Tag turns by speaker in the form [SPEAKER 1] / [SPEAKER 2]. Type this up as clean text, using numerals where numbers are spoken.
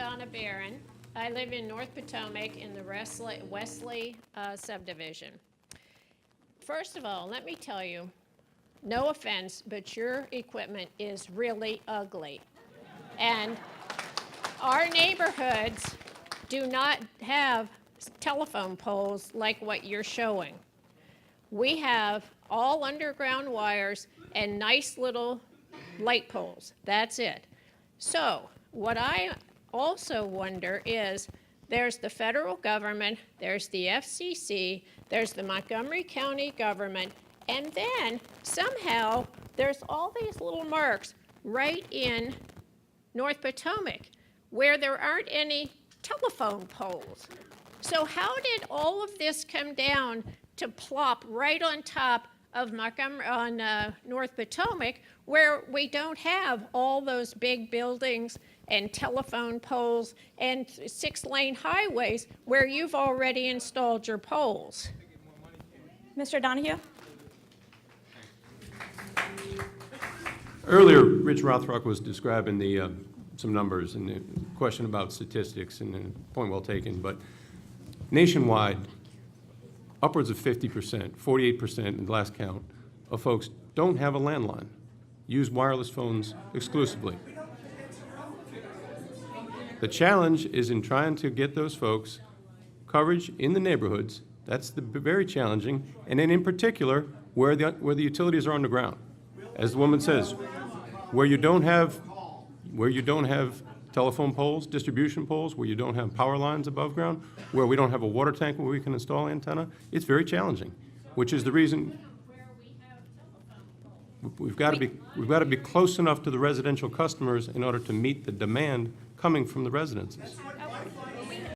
[SPEAKER 1] Donna Barron. I live in North Potomac in the Wesley subdivision. First of all, let me tell you, no offense, but your equipment is really ugly. And our neighborhoods do not have telephone poles like what you're showing. We have all underground wires and nice little light poles. That's it. So what I also wonder is there's the federal government, there's the FCC, there's the Montgomery County government, and then somehow there's all these little marks right in North Potomac where there aren't any telephone poles. So how did all of this come down to plop right on top of North Potomac, where we don't have all those big buildings and telephone poles and 6-lane highways where you've already installed your poles?
[SPEAKER 2] Mr. Donahue?
[SPEAKER 3] Earlier, Rich Rothrock was describing some numbers and the question about statistics, and the point well taken, but nationwide, upwards of 50%, 48% in the last count, of folks don't have a landline, use wireless phones exclusively. The challenge is in trying to get those folks coverage in the neighborhoods. That's very challenging, and then in particular, where the utilities are underground. As the woman says, where you don't have telephone poles, distribution poles, where you don't have power lines above ground, where we don't have a water tank where we can install antenna, it's very challenging, which is the reason we've got to be close enough to the residential customers in order to meet the demand coming from the residences.